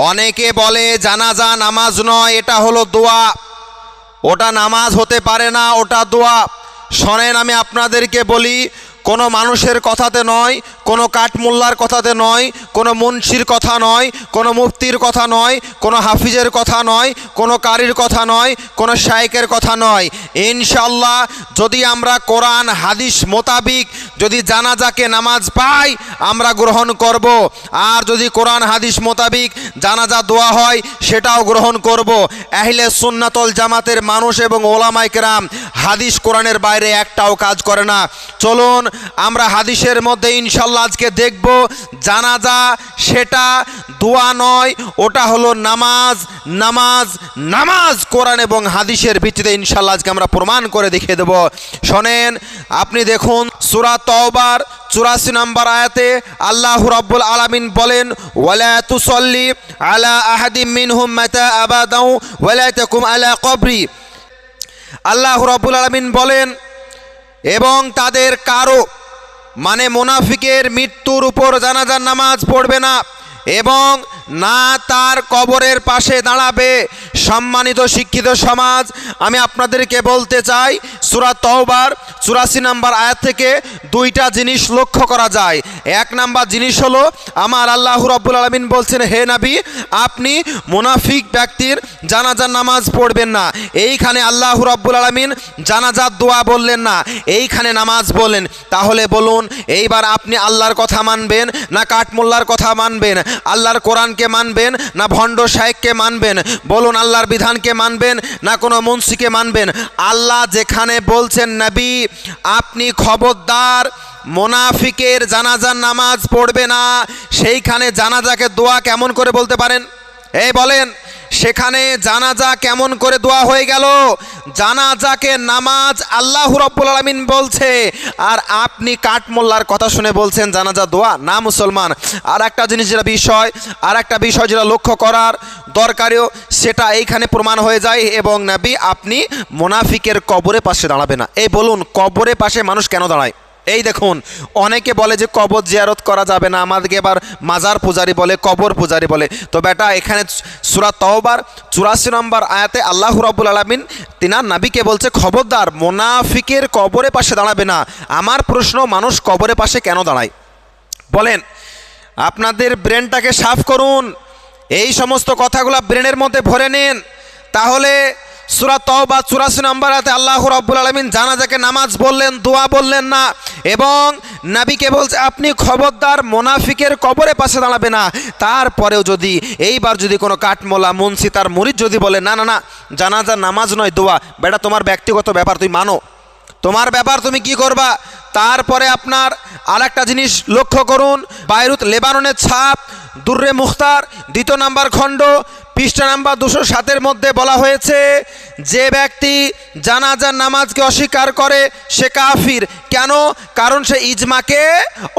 অনেকে বলে জানাজা নামাজ নয়, এটা হলো দোয়া, ওটা নামাজ হতে পারে না, ওটা দোয়া। শোনেন, আমি আপনাদেরকে বলি, কোনো মানুষের কথাতে নয়, কোনো কাঠমোল্লার কথাতে নয়, কোনো মুন্সির কথা নয়, কোনো মুফতির কথা নয়, কোনো হাফিজের কথা নয়, কোনো কারির কথা নয়, কোনো শায়েকের কথা নয়। ইনশাআল্লাহ যদি আমরা কোরআন হাদিস মোতাবিক যদি জানাজাকে নামাজ পাই আমরা গ্রহণ করব, আর যদি কোরআন হাদিস মোতাবিক জানাজা দোয়া হয় সেটাও গ্রহণ করব। আহলে সুন্নাতুল জামাতের মানুষ এবং ওলামায়ে কেরাম হাদিস কোরআনের বাইরে একটাও কাজ করে না। চলুন আমরা হাদিসের মধ্যে ইনশাল্লাহ আজকে দেখব জানাজা সেটা দোয়া নয়, ওটা হলো নামাজ। নামাজ নামাজ কোরআন এবং হাদিসের ভিত্তিতে ইনশাল্লাহ আজকে আমরা প্রমাণ করে দেখিয়ে দেব। শোনেন, আপনি দেখুন সূরা তাওবার 84 নম্বর আয়াতে আল্লাহ রাব্বুল আলামিন বলেন, ওয়ালা তুসাল্লি আলা আহাদিম মিনহুম মাতা আবাদাউ ওয়ালা তাকুম আলা কবরি। আল্লাহ রাব্বুল আলামিন বলেন, এবং তাদের কারো মানে মুনাফিকের মৃত্যুর উপর জানাজার নামাজ পড়বে না এবং না তার কবরের পাশে দাঁড়াবে। সম্মানিত শিক্ষিত সমাজ, আমি আপনাদেরকে বলতে চাই সূরা তাওবার 84 নম্বর আয়াত থেকে দুইটা জিনিস লক্ষ্য করা যায়। এক নাম্বার জিনিস হলো, আমার আল্লাহ রাব্বুল আলামিন বলছেন, হে নবী আপনি মুনাফিক ব্যক্তির জানাজার নামাজ পড়বেন না। এইখানে আল্লাহ রাব্বুল আলামিন জানাজার দোয়া বললেন না, এইখানে নামাজ বললেন। তাহলে বলুন, এইবার আপনি আল্লাহর কথা মানবেন না কাঠমোল্লার কথা মানবেন? আল্লাহর কোরআনকে মানবেন না ভণ্ড শায়েখকে মানবেন? বলুন, আল্লাহর বিধানকে মানবেন না কোনো মুন্সিকে মানবেন? আল্লাহ যেখানে বলছেন নবী আপনি খবরদার মুনাফিকের জানাজার নামাজ পড়বে না, সেইখানে জানাজাকে দোয়া কেমন করে বলতে পারেন? এই বলেন, সেখানে জানাজা কেমন করে দোয়া হয়ে গেল? জানাজাকে নামাজ আল্লাহ রাব্বুল আলামিন বলছে, আর আপনি কাঠমোল্লার কথা শুনে বলছেন জানাজা দোয়া না। মুসলমান, আর একটা জিনিস যেটা বিষয়, আর একটা বিষয় যেটা লক্ষ্য করার দরকারিও, সেটা এইখানে প্রমাণ হয়ে যায়। এবং নবী আপনি মুনাফিকের কবরের পাশে দাঁড়াবে না। এই বলুন, কবরের পাশে মানুষ কেন দাঁড়ায়? এই দেখুন, অনেকে বলে যে কবর জিয়ারত করা যাবে না, আমাদেরকে এবার মাজার পূজারি বলে, কবর পূজারি বলে। তো বেটা, এখানে সূরা তাওবার 84 নম্বর আয়াতে আল্লাহ রাব্বুল আলামিন তিনার নবীকে বলছে, খবরদার মুনাফিকের কবরের পাশে দাঁড়াবে না। আমার প্রশ্ন, মানুষ কবরের পাশে কেন দাঁড়ায়? বলেন, আপনাদের ব্রেনটাকে সাফ করুন, এই সমস্ত কথাগুলো ব্রেনের মধ্যে ভরে নিন। তাহলে সূরা তাওবা 84 নম্বর আয়াতে আল্লাহ রাব্বুল আলামিন জানাজাকে নামাজ বললেন, দোয়া বললেন না, এবং নবীকে বলছে আপনি খবরদার মুনাফিকের কবরের পাশে দাঁড়াবে না। তারপরেও যদি এইবার যদি কোনো কাঠমোলা মুন্সি তার মুরিদ যদি বলে না না না জানাজার নামাজ নয় দোয়া, বেটা তোমার ব্যক্তিগত ব্যাপার, তুমি মানো, তোমার ব্যাপার, তুমি কি করবা। তারপরে আপনার আর একটা জিনিস লক্ষ্য করুন, বাইরুত লেবাননের ছাপ দুররে মুখতার 2 নম্বর খণ্ড পৃষ্ঠা নাম্বার 207 মধ্যে বলা হয়েছে, যে ব্যক্তি জানাজার নামাজকে অস্বীকার করে সে কাফির। কেন? কারণ সে ইজমাকে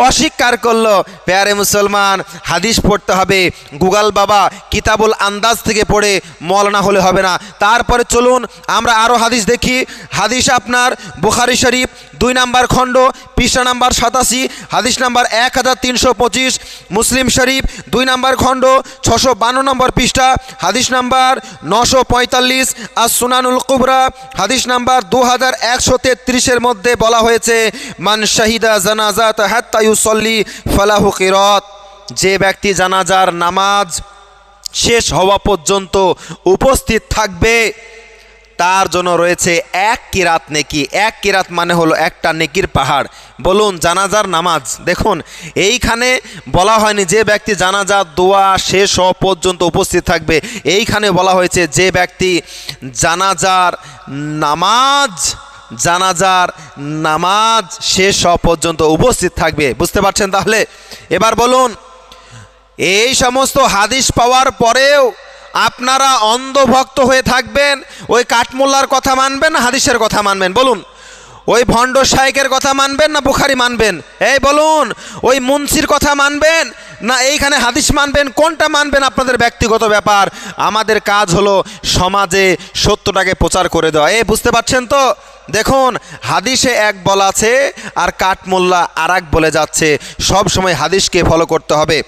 অস্বীকার করলো। প্যারে মুসলমান, হাদিস পড়তে হবে, গুগল বাবা কিতাবুল আন্দাজ থেকে পড়ে মৌলানা হলে হবে না। তারপরে চলুন আমরা আরও হাদিস দেখি। হাদিস আপনার বুখারী শরীফ 2 নম্বর খণ্ড পৃষ্ঠা নাম্বার 87, হাদিস নাম্বার 1325, মুসলিম শরীফ 2 নম্বর খণ্ড 652 নম্বর পৃষ্ঠা, হাদিস নাম্বার 945, আর সুনানুল কুবরা হাদিস নাম্বার 2133 মধ্যে বলা হয়েছে, মান শাহিদা জানাজাত হাত্তা ইউসাল্লি ফালাহু কিরাত। যে ব্যক্তি জানাজার নামাজ শেষ হওয়া পর্যন্ত উপস্থিত থাকবে তার জন্য রয়েছে 1 কিরাত নেকি। 1 কিরাত মানে হলো একটা নেকির পাহাড়। বলুন, জানাজার নামাজ, দেখুন এইখানে বলা হয়নি যে ব্যক্তি জানাজার দোয়া শেষ হওয়া পর্যন্ত উপস্থিত থাকবে, এইখানে বলা হয়েছে যে ব্যক্তি জানাজার নামাজ শেষ হওয়া পর্যন্ত উপস্থিত থাকবে। বুঝতে পারছেন? তাহলে এবার বলুন, এই সমস্ত হাদিস পাওয়ার পরেও আপনারা অন্ধভক্ত হয়ে থাকবেন, ওই কাঠমোল্লার কথা মানবেন না হাদিসের কথা মানবেন? বলুন, ওই ভণ্ড শায়েখের কথা মানবেন না বুখারী মানবেন? এই বলুন, ওই মুন্সির কথা মানবেন না এইখানে হাদিস মানবেন? কোনটা মানবেন আপনাদের ব্যক্তিগত ব্যাপার। আমাদের কাজ হলো সমাজে সত্যটাকে প্রচার করে দেওয়া। বুঝতে পারছেন তো? দেখুন, হাদিসে এক বলা আছে আর কাঠমোল্লা আর এক বলে যাচ্ছে। সব সময় হাদিসকে ফলো করতে হবে।